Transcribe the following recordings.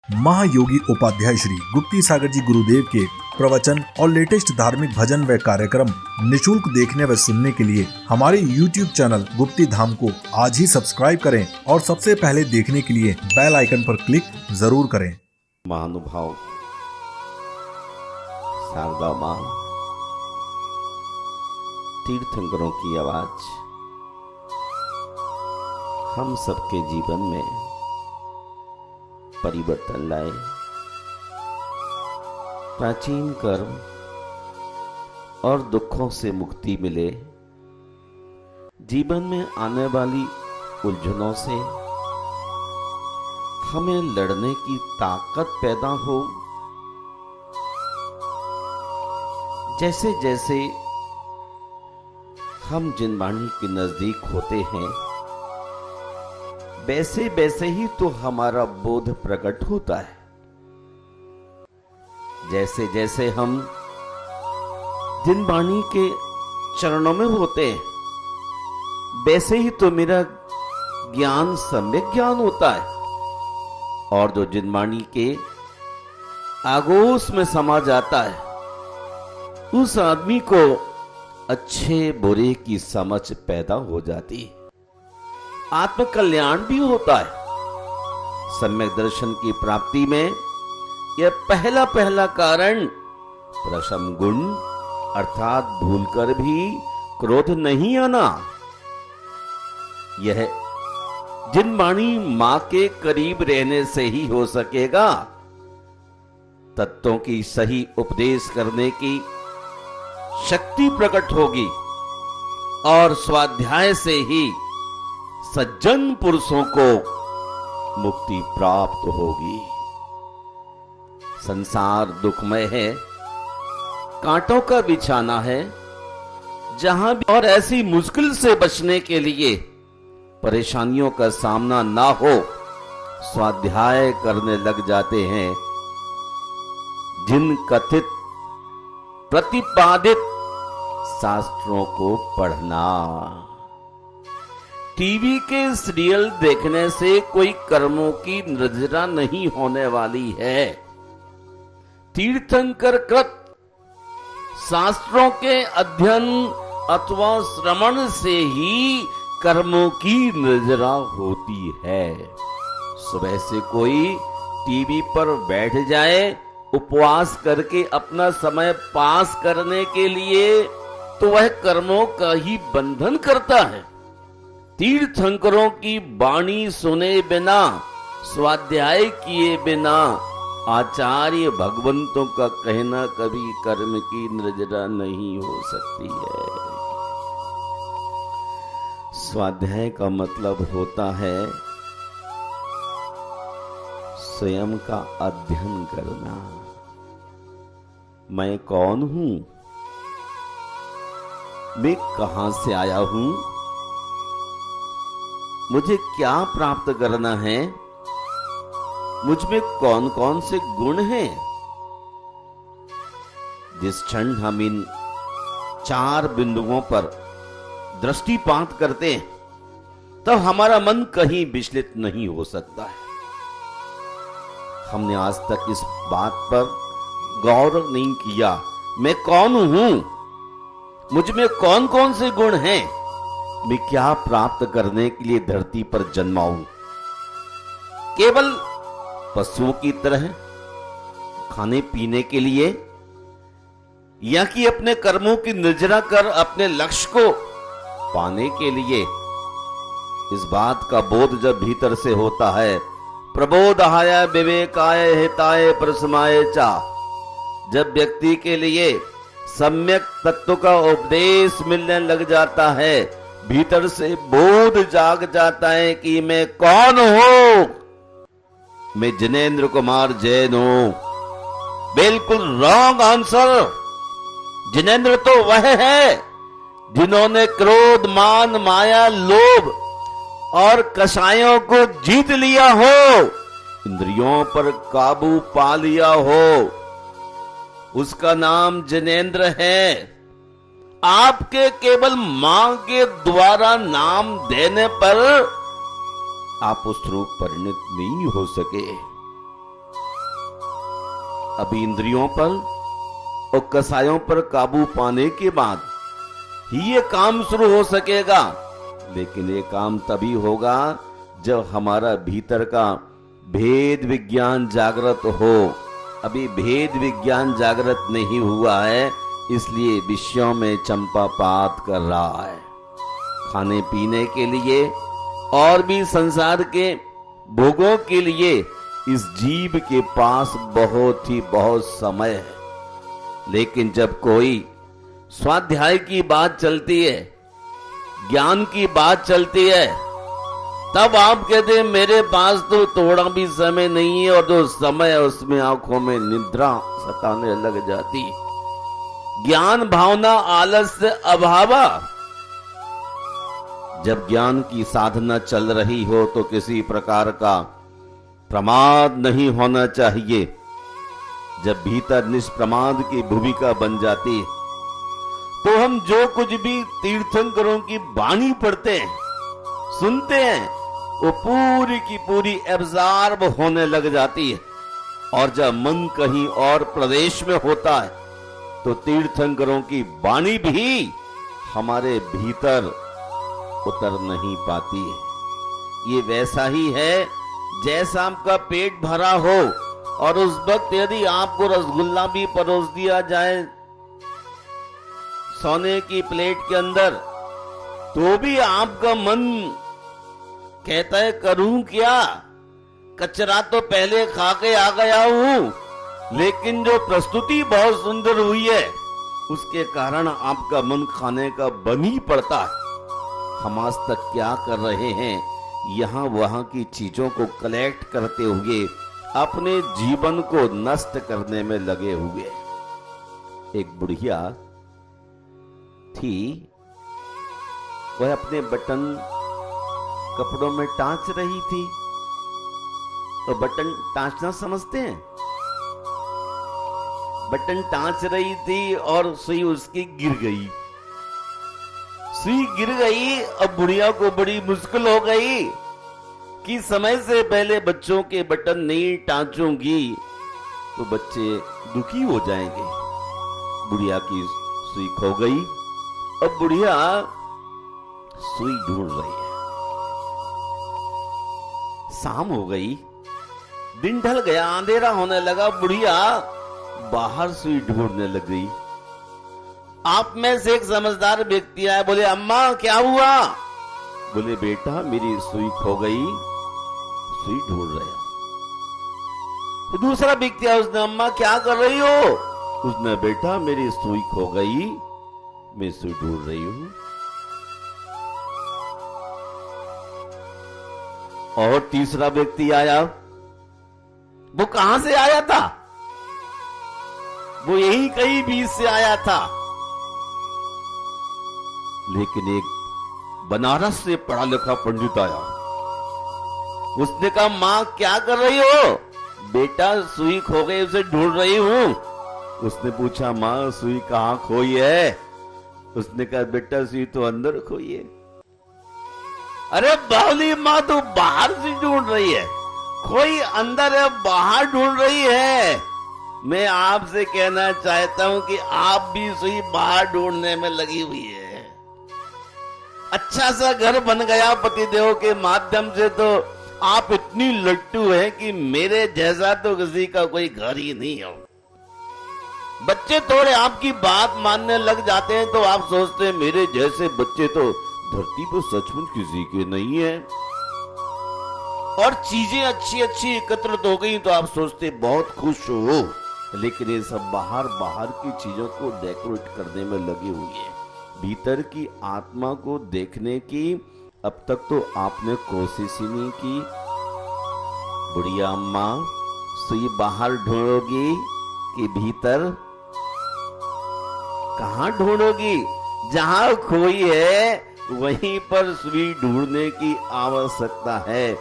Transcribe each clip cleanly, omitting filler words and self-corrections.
महायोगी उपाध्याय श्री गुप्ती सागर जी गुरुदेव के प्रवचन और लेटेस्ट धार्मिक भजन व कार्यक्रम निशुल्क देखने व सुनने के लिए हमारे YouTube चैनल गुप्ती धाम को आज ही सब्सक्राइब करें और सबसे पहले देखने के लिए बेल आइकन पर क्लिक जरूर करें। महानुभाव शारदा मां, तीर्थंकरों की आवाज हम सबके जीवन में परिवर्तन लाए। प्राचीन कर्म और दुखों से मुक्ति मिले। जीवन में आने वाली उलझनों से हमें लड़ने की ताकत पैदा हो। जैसे जैसे हम जिनवाणी के नजदीक होते हैं, वैसे वैसे ही तो हमारा बोध प्रकट होता है। जैसे जैसे हम जिनवाणी के चरणों में होते हैं, वैसे ही तो मेरा ज्ञान सम्यक ज्ञान होता है। और जो जिनवाणी के आगोश में समा जाता है, उस आदमी को अच्छे बुरे की समझ पैदा हो जाती है। आत्म कल्याण भी होता है। सम्यक दर्शन की प्राप्ति में यह पहला कारण प्रशम गुण अर्थात भूलकर भी क्रोध नहीं आना। यह जिनवाणी मां के करीब रहने से ही हो सकेगा। तत्वों की सही उपदेश करने की शक्ति प्रकट होगी और स्वाध्याय से ही सज्जन पुरुषों को मुक्ति प्राप्त होगी। संसार दुखमय है, कांटों का बिछाना है, जहां भी और ऐसी मुश्किल से बचने के लिए परेशानियों का सामना ना हो, स्वाध्याय करने लग जाते हैं। जिन कथित प्रतिपादित शास्त्रों को पढ़ना। टीवी के सीरियल देखने से कोई कर्मों की निर्जरा नहीं होने वाली है। तीर्थंकर कृत शास्त्रों के अध्ययन अथवा श्रवण से ही कर्मों की निर्जरा होती है। सुबह से कोई टीवी पर बैठ जाए उपवास करके अपना समय पास करने के लिए, तो वह कर्मों का ही बंधन करता है। तीर्थंकरों की वाणी सुने बिना, स्वाध्याय किए बिना, आचार्य भगवंतों का कहना कभी कर्म की निर्जरा नहीं हो सकती है। स्वाध्याय का मतलब होता है स्वयं का अध्ययन करना। मैं कौन हूं? मैं कहां से आया हूं? मुझे क्या प्राप्त करना है? मुझ में कौन कौन से गुण हैं? जिस क्षण हम इन 4 बिंदुओं पर दृष्टिपात करते हैं, तब हमारा मन कहीं विचलित नहीं हो सकता है। हमने आज तक इस बात पर गौर नहीं किया, मैं कौन हूं? मुझ में कौन कौन से गुण हैं? मैं क्या प्राप्त करने के लिए धरती पर जन्मा हूं? केवल पशुओं की तरह खाने पीने के लिए, या कि अपने कर्मों की निर्जरा कर अपने लक्ष्य को पाने के लिए? इस बात का बोध जब भीतर से होता है, प्रबोधाय विवेकाय हिताय परसमाय चा, जब व्यक्ति के लिए सम्यक तत्व का उपदेश मिलने लग जाता है, भीतर से बोध जाग जाता है कि मैं कौन हूं? मैं जिनेंद्र कुमार जैन हूं। बिल्कुल रॉन्ग आंसर। जिनेंद्र तो वह है जिन्होंने क्रोध, मान, माया, लोभ और कषायों को जीत लिया हो, इंद्रियों पर काबू पा लिया हो। उसका नाम जिनेंद्र है। आपके केवल मां के द्वारा नाम देने पर आप उस रूप परिणत नहीं हो सके। अभी इंद्रियों पर और कसायों पर काबू पाने के बाद ही ये काम शुरू हो सकेगा। लेकिन ये काम तभी होगा जब हमारा भीतर का भेद विज्ञान जागृत हो। अभी भेद विज्ञान जागृत नहीं हुआ है, इसलिए विषयों में चंपापात कर रहा है। खाने पीने के लिए और भी संसार के भोगों के लिए इस जीव के पास बहुत समय है। लेकिन जब कोई स्वाध्याय की बात चलती है, ज्ञान की बात चलती है, तब आप कहते हैं मेरे पास तो थोड़ा भी समय नहीं है, और जो समय है उसमें आंखों में निद्रा सताने लग जाती। ज्ञान भावना आलस्य अभावा। जब ज्ञान की साधना चल रही हो तो किसी प्रकार का प्रमाद नहीं होना चाहिए। जब भीतर निष्प्रमाद की भूमिका बन जाती है तो हम जो कुछ भी तीर्थंकरों की वाणी पढ़ते हैं, सुनते हैं, वो पूरी की पूरी एब्जॉर्ब होने लग जाती है। और जब मन कहीं और प्रदेश में होता है तो तीर्थंकरों की वाणी भी हमारे भीतर उतर नहीं पाती है। ये वैसा ही है जैसा आपका पेट भरा हो और उस वक्त यदि आपको रसगुल्ला भी परोस दिया जाए सोने की प्लेट के अंदर, तो भी आपका मन कहता है करूं क्या, कचरा तो पहले खा के आ गया हूं। लेकिन जो प्रस्तुति बहुत सुंदर हुई है उसके कारण आपका मन खाने का बन ही पड़ता है। हम आज तक क्या कर रहे हैं, यहां वहां की चीजों को कलेक्ट करते हुए अपने जीवन को नष्ट करने में लगे हुए। एक बुढ़िया थी, वह अपने बटन कपड़ों में टांच रही थी। तो बटन टांचना समझते हैं? बटन टांच रही थी और सुई उसकी गिर गई। सुई गिर गई। अब बुढ़िया को बड़ी मुश्किल हो गई कि समय से पहले बच्चों के बटन नहीं टांचूंगी तो बच्चे दुखी हो जाएंगे। बुढ़िया की सुई खो गई। अब बुढ़िया सुई ढूंढ रही है। शाम हो गई, दिन ढल गया, अंधेरा होने लगा। बुढ़िया बाहर सुई ढूंढने लग गई। आप में से एक समझदार व्यक्ति आया, बोले अम्मा क्या हुआ? बोले बेटा मेरी सुई खो गई, सुई ढूंढ रहे हो। तो दूसरा व्यक्ति आया, उसने अम्मा क्या कर रही हो? उसने बेटा मेरी सुई खो गई, मैं सुई ढूंढ रही हूं। और तीसरा व्यक्ति आया। वो कहां से आया था? वो यही कहीं बीच से आया था। लेकिन एक बनारस से पढ़ा लिखा पंडित आया। उसने कहा मां क्या कर रही हो? बेटा सुई खो गई, उसे ढूंढ रही हूं। उसने पूछा मां सुई कहां खोई है? उसने कहा बेटा सुई तो अंदर खोई है। अरे बावली मां तो बाहर से ढूंढ रही है, कोई अंदर है बाहर ढूंढ रही है। मैं आपसे कहना चाहता हूं कि आप भी सुई बाहर ढूंढने में लगी हुई है। अच्छा सा घर बन गया पतिदेव के माध्यम से तो आप इतनी लट्टू हैं कि मेरे जैसा तो किसी का कोई घर ही नहीं हो। बच्चे थोड़े आपकी बात मानने लग जाते हैं तो आप सोचते हैं मेरे जैसे बच्चे तो धरती पर सचमुच किसी के नहीं है। और चीजें अच्छी अच्छी एकत्रित हो गई तो आप सोचते बहुत खुश हो। लेकिन ये सब बाहर बाहर की चीजों को डेकोरेट करने में लगे हुए हैं। भीतर की आत्मा को देखने की अब तक तो आपने कोशिश ही नहीं की। बुढ़िया अम्मा सुई बाहर ढूंढोगी कि भीतर? कहां ढूंढोगी? जहां खोई है वहीं पर सुई ढूंढने की आवश्यकता है।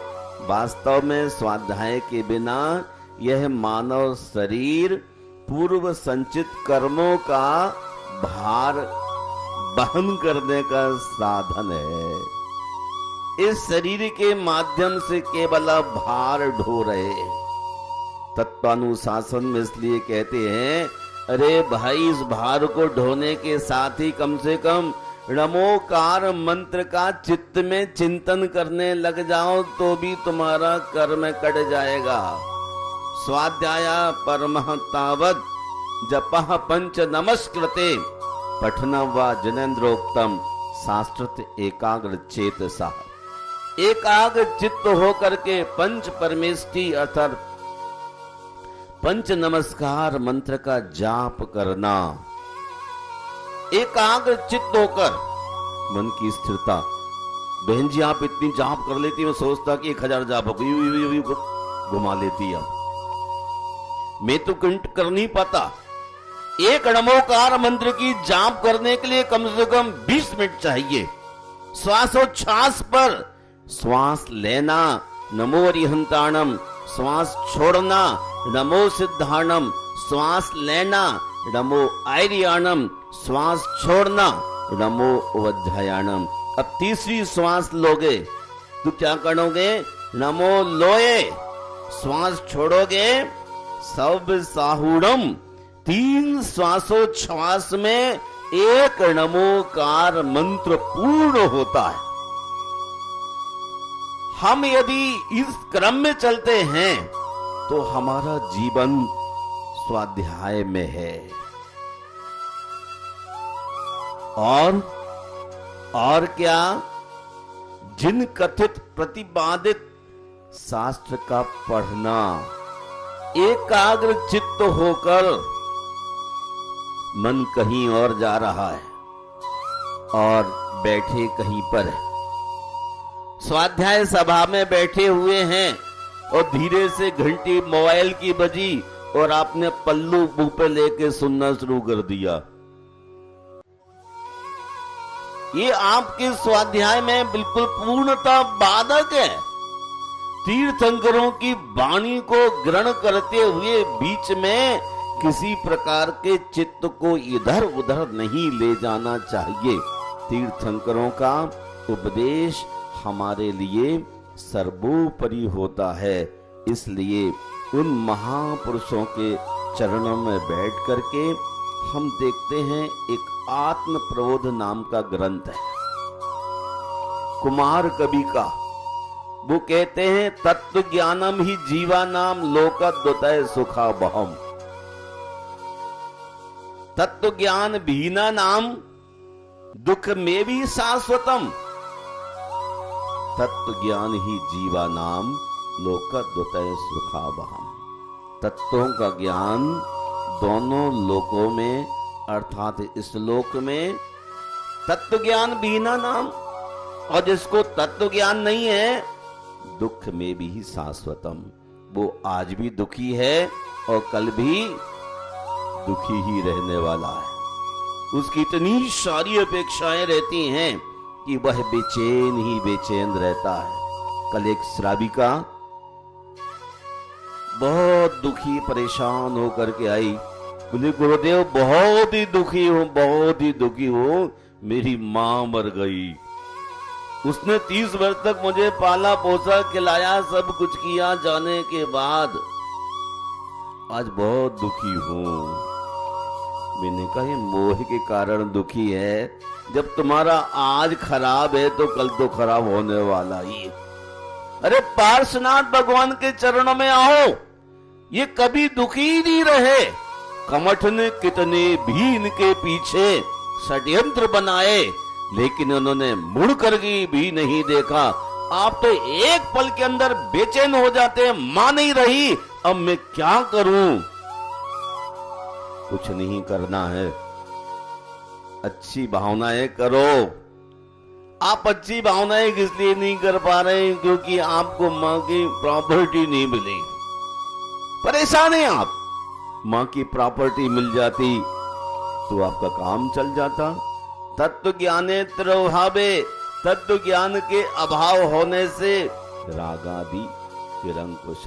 वास्तव में स्वाध्याय के बिना यह मानव शरीर पूर्व संचित कर्मों का भार वहन करने का साधन है। इस शरीर के माध्यम से केवल भार ढो रहे। तत्वानुशासन में इसलिए कहते हैं, अरे भाई इस भार को ढोने के साथ ही कम से कम नमोकार मंत्र का चित्त में चिंतन करने लग जाओ तो भी तुम्हारा कर्म कट जाएगा। स्वाध्याय परमः तावत् जपः पंच नमस्कृते पठनं वा जनेन्द्रोक्तम शास्त्रत एकाग्र चेतसा। एकाग्र चित्त होकर के पंच परमेष्टि अर्थात पंच नमस्कार मंत्र का जाप करना। एकाग्र चित्त होकर मन की स्थिरता। बहन जी आप इतनी जाप कर लेती, मैं सोचता कि 1000 जाप हो गई, घुमा लेती। अब मैं तो कर नहीं पाता। एक नमोकार मंत्र की जाप करने के लिए कम से कम 20 मिनट चाहिए। श्वासोच्छ्वास पर श्वास लेना नमो अरिहंताणम, श्वास छोड़ना नमो सिद्धाणम, श्वास लेना नमो आर्याणम, श्वास छोड़ना नमो अवध्यायाणम। अब तीसरी श्वास लोगे तो क्या करोगे? नमो लोये। श्वास छोड़ोगे सब साहुणम। 3 श्वासोच्छ्वास में एक नमोकार मंत्र पूर्ण होता है। हम यदि इस क्रम में चलते हैं तो हमारा जीवन स्वाध्याय में है। और क्या? जिन कथित प्रतिपादित शास्त्र का पढ़ना, एकाग्र चित्त होकर मन कहीं और जा रहा है और बैठे कहीं पर है। स्वाध्याय सभा में बैठे हुए हैं और धीरे से घंटी मोबाइल की बजी और आपने पल्लू मुंह पे लेके सुनना शुरू कर दिया। ये आपके स्वाध्याय में बिल्कुल पूर्णतः बाधक है। तीर्थंकरों की वाणी को ग्रहण करते हुए बीच में किसी प्रकार के चित्त को इधर उधर नहीं ले जाना चाहिए। तीर्थंकरों का उपदेश हमारे लिए सर्वोपरि होता है। इसलिए उन महापुरुषों के चरणों में बैठ करके हम देखते हैं एक आत्म प्रबोध नाम का ग्रंथ है कुमार कवि का। वो कहते हैं तत्व ज्ञानम ही जीवा नाम लोकद्वतय सुखा बहम। तत्व ज्ञान भीना नाम दुख में भी शाश्वतम। तत्व ज्ञान ही जीवा नाम लोकद्वतय सुखा बहम। तत्वों का ज्ञान दोनों लोकों में अर्थात इस लोक में तत्व ज्ञान भीना नाम, और जिसको तत्व ज्ञान नहीं है दुख में भी शाश्वतम। वो आज भी दुखी है और कल भी दुखी ही रहने वाला है। उसकी इतनी सारी अपेक्षाएं रहती हैं कि वह बेचैन ही बेचैन रहता है। कल एक श्राविका बहुत दुखी परेशान होकर के आई, बोले गुरुदेव बहुत ही दुखी हूं, बहुत ही दुखी हूं, मेरी मां मर गई। उसने 30 वर्ष तक मुझे पाला पोसा खिलाया सब कुछ किया, जाने के बाद आज बहुत दुखी हूं। मैंने कहा ये मोह के कारण दुखी है। जब तुम्हारा आज खराब है तो कल तो खराब होने वाला ही। अरे पार्श्वनाथ भगवान के चरणों में आओ, ये कभी दुखी ही नहीं रहे। कमठ ने कितने भी इनके पीछे षड्यंत्र बनाए लेकिन उन्होंने मुड़ कर भी नहीं देखा। आप तो एक पल के अंदर बेचैन हो जाते हैं, मां नहीं रही, अब मैं क्या करूं? कुछ नहीं करना है, अच्छी भावनाएं करो। आप अच्छी भावनाएं इसलिए नहीं कर पा रहे क्योंकि आपको मां की प्रॉपर्टी नहीं मिली। परेशान हैं आप। मां की प्रॉपर्टी मिल जाती तो आपका काम चल जाता। तत्व ज्ञानेत्र अभावे, तत्व ज्ञान के अभाव होने से रागादि निरंकुश,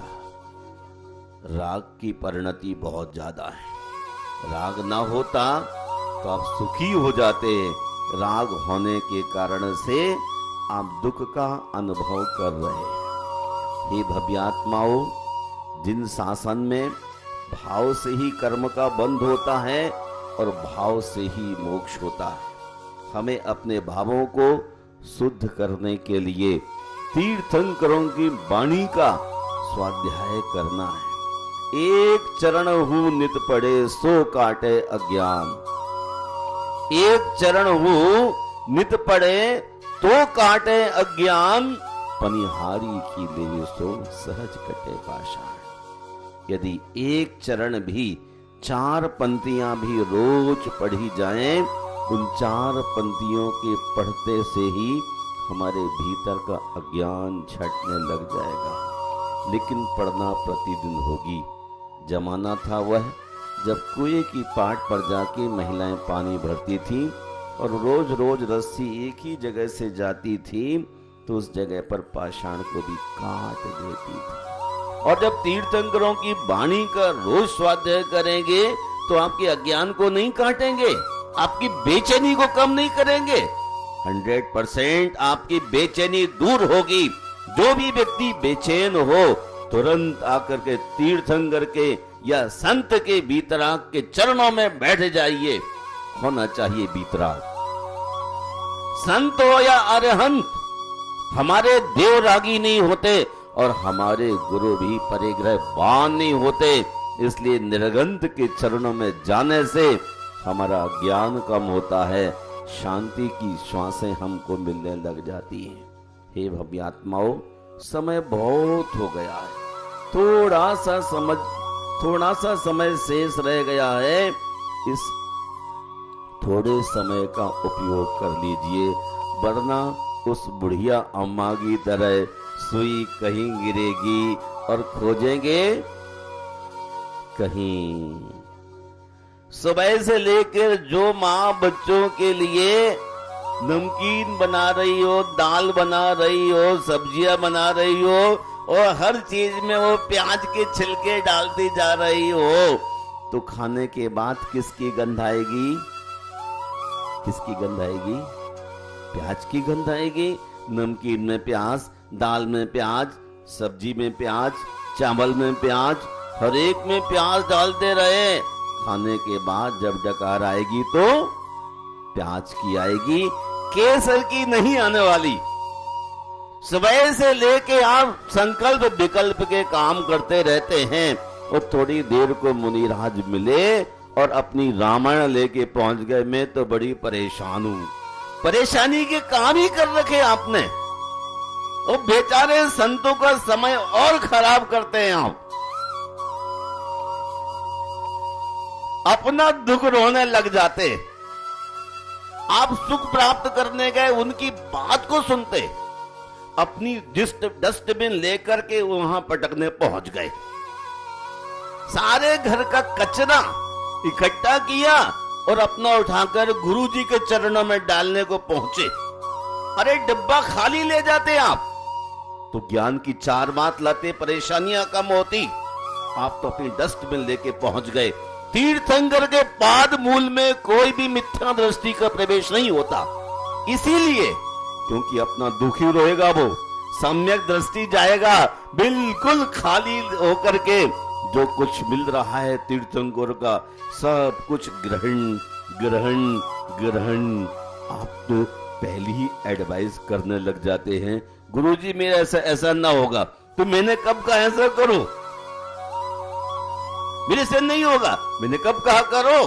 राग की परिणति बहुत ज्यादा है। राग ना होता तो आप सुखी हो जाते। राग होने के कारण से आप दुख का अनुभव कर रहे हैं। हे भव्यात्माओं, जिन शासन में भाव से ही कर्म का बंध होता है और भाव से ही मोक्ष होता है, हमें अपने भावों को शुद्ध करने के लिए तीर्थंकरों की वाणी का स्वाध्याय करना है। एक चरण हूं नित पड़े सो काटे अज्ञान, एक चरण हूं नित पड़े तो काटे अज्ञान, पनिहारी की ले सो सहज कटे पाषाण। यदि एक चरण भी, 4 पंक्तियां भी रोज पढ़ी जाएं, उन 4 पंक्तियों के पढ़ते से ही हमारे भीतर का अज्ञान छटने लग जाएगा। लेकिन पढ़ना प्रतिदिन होगी। जमाना था वह जब कुएं की पाट पर जाके महिलाएं पानी भरती थी और रोज रोज रस्सी एक ही जगह से जाती थी तो उस जगह पर पाषाण को भी काट देती थी। और जब तीर्थंकरों की वाणी का रोज स्वाध्याय करेंगे तो आपके अज्ञान को नहीं काटेंगे, आपकी बेचैनी को कम नहीं करेंगे, 100% आपकी बेचैनी दूर होगी। जो भी व्यक्ति बेचैन हो तुरंत आकर के तीर्थंकर के या संत के बीतराग के चरणों में बैठ जाइए। होना चाहिए बीतराग, संत हो या अरहंत, हमारे देव रागी नहीं होते और हमारे गुरु भी परिग्रहवान नहीं होते। इसलिए निर्गंत के चरणों में जाने से हमारा ज्ञान कम होता है, शांति की श्वासें हमको मिलने लग जाती हैं। हे भव्यात्माओं, समय बहुत हो गया है, थोड़ा सा समय शेष रह गया है। इस थोड़े समय का उपयोग कर लीजिए, वरना उस बुढ़िया अम्मा की तरह सुई कहीं गिरेगी और खोजेंगे कहीं। सुबह से लेकर जो माँ बच्चों के लिए नमकीन बना रही हो, दाल बना रही हो, सब्जियां बना रही हो और हर चीज में वो प्याज के छिलके डालती जा रही हो, तो खाने के बाद किसकी गंध आएगी? किसकी गंध आएगी? प्याज की गंध आएगी। नमकीन में प्याज, दाल में प्याज, सब्जी में प्याज, चावल में प्याज, हर एक में प्याज डालते रहे। खाने के बाद जब डकार आएगी तो प्याज की आएगी, केसर की नहीं आने वाली। सुबह से लेके आप संकल्प विकल्प के काम करते रहते हैं और थोड़ी देर को मुनिराज मिले और अपनी रामायण लेके पहुंच गए। मैं तो बड़ी परेशान हूं। परेशानी के काम ही कर रखे आपने। वो बेचारे संतों का समय और खराब करते हैं आप। अपना दुख रोने लग जाते। आप सुख प्राप्त करने गए, उनकी बात को सुनते, अपनी डस्टबिन लेकर के वहां पटकने पहुंच गए। सारे घर का कचरा इकट्ठा किया और अपना उठाकर गुरुजी के चरणों में डालने को पहुंचे। अरे डब्बा खाली ले जाते आप तो ज्ञान की 4 बात लाते, परेशानियां कम होती। आप तो अपनी डस्टबिन लेके पहुंच गए। तीर्थंकर के पाद मूल में कोई भी मिथ्या दृष्टि का प्रवेश नहीं होता, इसीलिए क्योंकि अपना दुखी रहेगा वो, सम्यक दृष्टि जाएगा बिल्कुल खाली होकर के। जो कुछ मिल रहा है तीर्थंकर का सब कुछ ग्रहण ग्रहण ग्रहण। आप तो पहले ही एडवाइस करने लग जाते हैं, गुरुजी मेरा ऐसा ना होगा। तो मैंने कब कहा ऐसा करो, मेरे से नहीं होगा, मैंने कब कहा करो।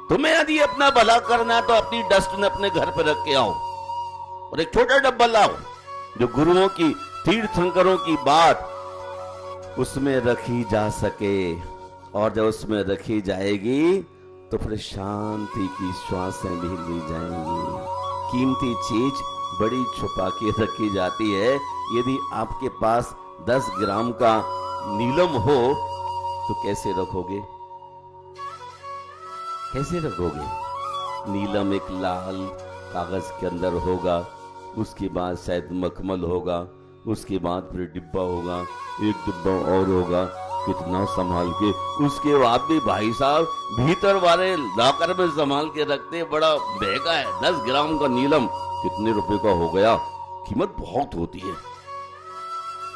तुम्हें यदि अपना भला करना है तो अपनी डस्टबिन अपने घर पर रख के आओ और एक छोटा डब्बा लाओ जो गुरुओं की, तीर्थंकरों की बात उसमें रखी जा सके। और जब उसमें रखी जाएगी तो फिर शांति की श्वासें भी ली जाएंगी। कीमती चीज बड़ी छुपा के रखी जाती है। यदि आपके पास 10 ग्राम का नीलम हो तो कैसे रखोगे? कैसे रखोगे? नीलम एक लाल कागज के अंदर होगा, उसके बाद शायद मखमल होगा, उसके बाद फिर डिब्बा होगा, एक डिब्बा और होगा, कितना संभाल के। उसके बाद भी भाई साहब भीतर वाले लॉकर में संभाल के रखते, बड़ा महंगा है। 10 ग्राम का नीलम कितने रुपए का हो गया? कीमत बहुत होती है।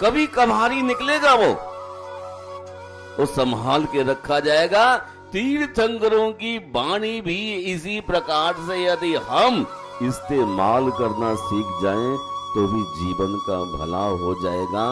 कभी कभारी निकलेगा वो संभाल के रखा जाएगा। तीर्थंकरों की वाणी भी इसी प्रकार से यदि हम इस्तेमाल करना सीख जाएं तो भी जीवन का भला हो जाएगा।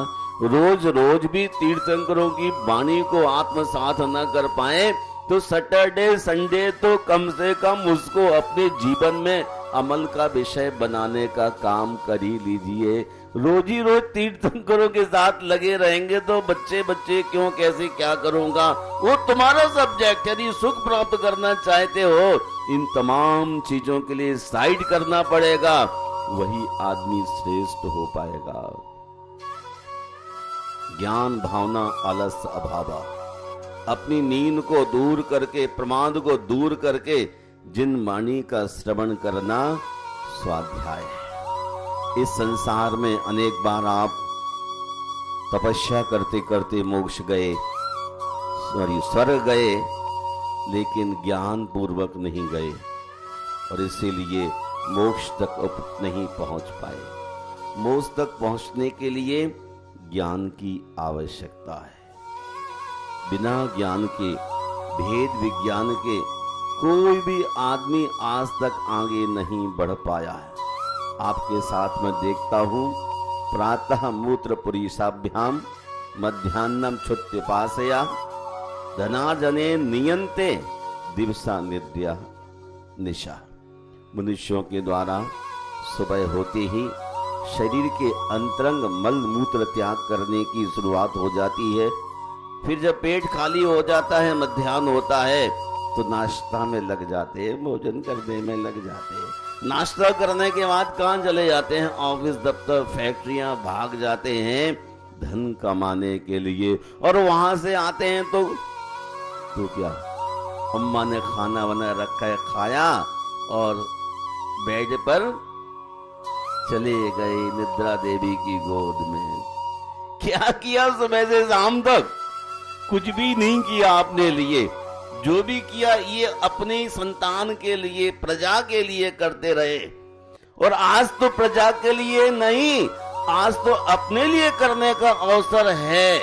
रोज रोज भी तीर्थंकरों की वाणी को आत्मसात न कर पाए तो सैटरडे संडे तो कम से कम उसको अपने जीवन में अमल का विषय बनाने का काम कर ही लीजिए। रोज ही रोज तीर्थंकरों के साथ लगे रहेंगे तो बच्चे क्यों, कैसे, क्या करूंगा, वो तुम्हारा सब्जेक्ट। यदि सुख प्राप्त करना चाहते हो इन तमाम चीजों के लिए साइड करना पड़ेगा, वही आदमी श्रेष्ठ हो पाएगा। ज्ञान भावना आलस्य अभावा, अपनी नींद को दूर करके, प्रमाद को दूर करके जिन वाणी का श्रवण करना स्वाध्याय है। इस संसार में अनेक बार आप तपस्या करते करते मोक्ष गए, स्वर्ग गए, लेकिन ज्ञान पूर्वक नहीं गए और इसीलिए मोक्ष तक नहीं पहुंच पाए। मोक्ष तक पहुंचने के लिए ज्ञान की आवश्यकता है। बिना ज्ञान के, भेद विज्ञान के कोई भी आदमी आज तक आगे नहीं बढ़ पाया है। आपके साथ मैं देखता हूं, प्रातः मूत्र पुरीषाभ्याम मध्याह्नम क्षुत्पिपासया धनार्जने नियंते दिवसा निद्रा निशा। मनुष्यों के द्वारा सुबह होते ही शरीर के अंतरंग मल मूत्र त्याग करने की शुरुआत हो जाती है। फिर जब पेट खाली हो जाता है, मध्याह्न होता है, तो नाश्ता में लग जाते हैं, भोजन करने में लग जाते हैं। नाश्ता करने के बाद कहां चले जाते हैं? ऑफिस, दफ्तर, फैक्ट्रियां भाग जाते हैं धन कमाने के लिए। और वहां से आते हैं तो क्या, अम्मा ने खाना बना रखा है, खाया और बेड पर चले गए निद्रा देवी की गोद में। क्या किया सुबह से शाम तक? कुछ भी नहीं किया अपने लिए। जो भी किया ये अपने संतान के लिए, प्रजा के लिए करते रहे। और आज तो प्रजा के लिए नहीं, आज तो अपने लिए करने का अवसर है।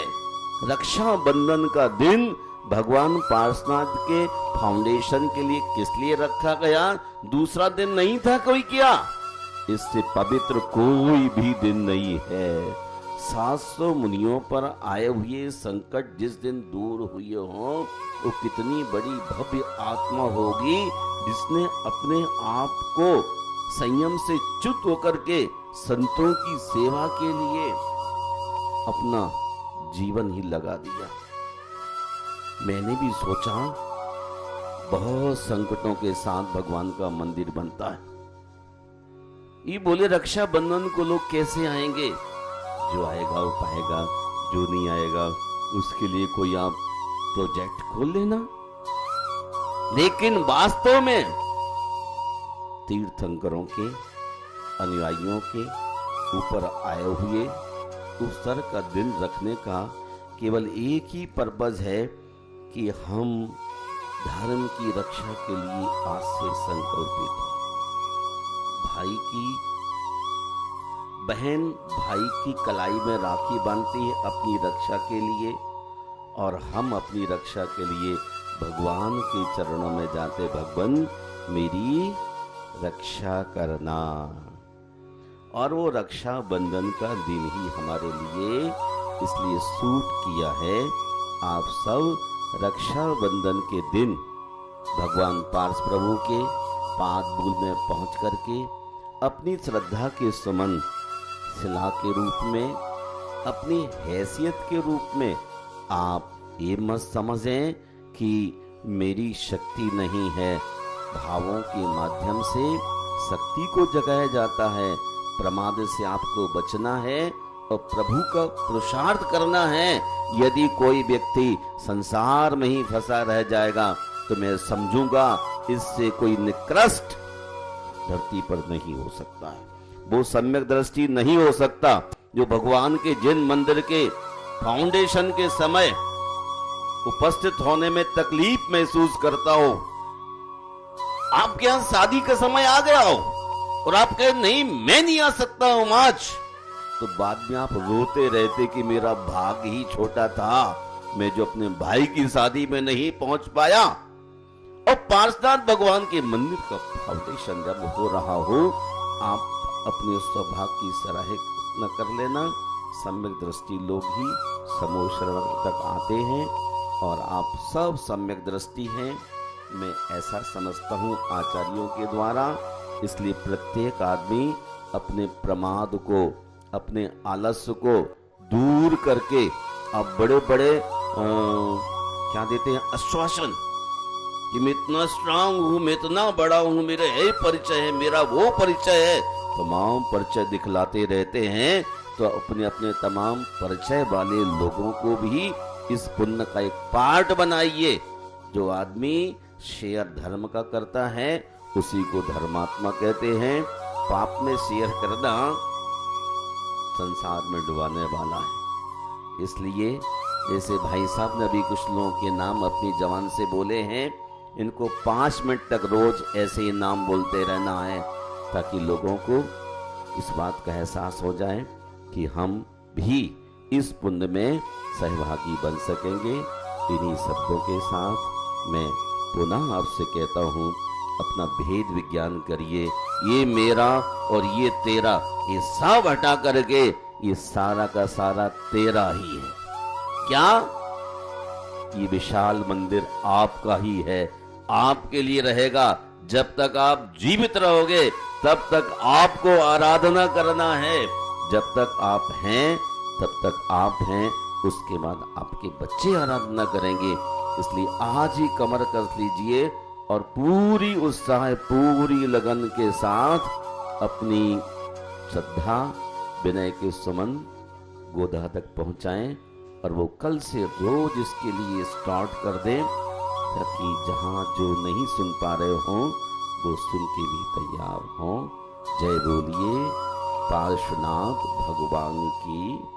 रक्षा बंधन का दिन भगवान पार्श्वनाथ के फाउंडेशन के लिए किस लिए रखा गया? दूसरा दिन नहीं था कोई क्या? इससे पवित्र कोई भी दिन नहीं है। 700 मुनियों पर आए हुए संकट जिस दिन दूर हुए हों, वो कितनी बड़ी भव्य आत्मा होगी जिसने अपने आप को संयम से च्युत होकर के संतों की सेवा के लिए अपना जीवन ही लगा दिया। मैंने भी सोचा बहुत संकटों के साथ भगवान का मंदिर बनता है। ये बोले रक्षा बंधन को लोग कैसे आएंगे? जो आएगा वो पाएगा, जो नहीं आएगा उसके लिए कोई आप प्रोजेक्ट खोल लेना। लेकिन वास्तव में तीर्थंकरों के अनुयायियों के ऊपर आए हुए उत्सव का दिन रखने का केवल एक ही पर्पज है कि हम धर्म की रक्षा के लिए आज से संकल्पित हो। भाई की बहन भाई की कलाई में राखी बांधती है अपनी रक्षा के लिए, और हम अपनी रक्षा के लिए भगवान के चरणों में जाते, भगवान मेरी रक्षा करना। और वो रक्षा बंधन का दिन ही हमारे लिए इसलिए सूट किया है। आप सब रक्षा बंधन के दिन भगवान पार्श प्रभु के पाद मूल में पहुंच करके अपनी श्रद्धा के सुमन शिला के रूप में, अपनी हैसियत के रूप में आप ये मत समझें कि मेरी शक्ति नहीं है। भावों के माध्यम से शक्ति को जगाया जाता है। प्रमाद से आपको बचना है और प्रभु का पुरुषार्थ करना है। यदि कोई व्यक्ति संसार में ही फंसा रह जाएगा तो मैं समझूंगा इससे कोई निकृष्ट धरती पर नहीं हो सकता है। वो सम्यक दृष्टि नहीं हो सकता जो भगवान के जिन मंदिर के फाउंडेशन के समय उपस्थित होने में तकलीफ महसूस करता हो। आपके यहां शादी का समय आ गया हो और आप कहे नहीं मैं नहीं आ सकता हूं आज, तो बाद में आप रोते रहते कि मेरा भाग ही छोटा था, मैं जो अपने भाई की शादी में नहीं पहुंच पाया। और पार्श्वनाथ भगवान के मंदिर का फाउंडेशन जब हो रहा हो, आप अपने सौभाग्य की सराहना कर लेना। सम्यक दृष्टि लोग ही समूह श्रवण तक आते हैं और आप सब सम्यक दृष्टि हैं, मैं ऐसा समझता हूं आचार्यों के द्वारा। इसलिए प्रत्येक आदमी अपने प्रमाद को, अपने आलस्य को दूर करके आप बड़े बड़े क्या देते हैं, आश्वासन कि मैं इतना स्ट्रांग हूं, मैं इतना बड़ा हूं, मेरा ये परिचय है, मेरा वो परिचय है, तमाम परिचय दिखलाते रहते हैं। तो अपने अपने तमाम परिचय वाले लोगों को भी इस पुण्य का एक पार्ट बनाइए। जो आदमी शेयर धर्म का करता है उसी को धर्मात्मा कहते हैं। पाप में शेयर करना संसार में डुबाने वाला है। इसलिए जैसे भाई साहब ने अभी कुछ लोगों के नाम अपनी जबान से बोले हैं, इनको 5 मिनट तक रोज ऐसे ही नाम बोलते रहना है, ताकि लोगों को इस बात का एहसास हो जाए कि हम भी इस पुण्य में सहभागी बन सकेंगे। इन्हीं शब्दों के साथ मैं पुनः आपसे कहता हूँ, अपना भेद विज्ञान करिए। ये मेरा और ये तेरा, ये सब हटा करके ये सारा का सारा तेरा ही है। क्या? ये विशाल मंदिर आपका ही है, आपके लिए रहेगा। जब तक आप जीवित रहोगे तब तक आपको आराधना करना है। जब तक आप हैं तब तक आप हैं, उसके बाद आपके बच्चे आराधना करेंगे। इसलिए आज ही कमर कस लीजिए और पूरी उत्साह, पूरी लगन के साथ अपनी श्रद्धा, विनय के सुमन गोदा तक पहुंचाएं और वो कल से रोज इसके लिए स्टार्ट कर दें, ताकि जहां जो नहीं सुन पा रहे हों वो सुन के भी तैयार हों। जय बोलिए पार्श्वनाथ भगवान की।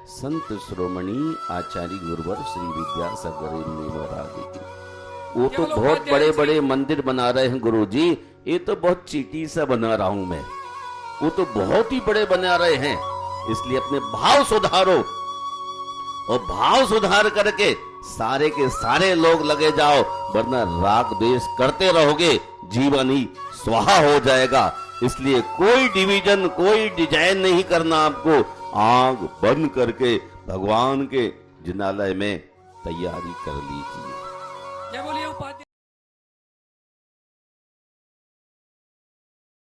संत श्रोमणी आचार्य गुरुवर श्री विद्यासागर महाराज की। वो तो बहुत बड़े बड़े मंदिर बना रहे हैं गुरुजी, ये तो बहुत चीटी सा बना रहा हूं मैं। वो तो बहुत ही बड़े बना रहे हैं। इसलिए अपने भाव सुधारो और भाव सुधार करके सारे के सारे लोग लगे जाओ, वरना राग द्वेष करते रहोगे, जीवन ही स्वाहा हो जाएगा। इसलिए कोई डिवीजन, कोई डिजाइन नहीं करना आपको। आग बंद करके भगवान के जिनालय में तैयारी कर लीजिए।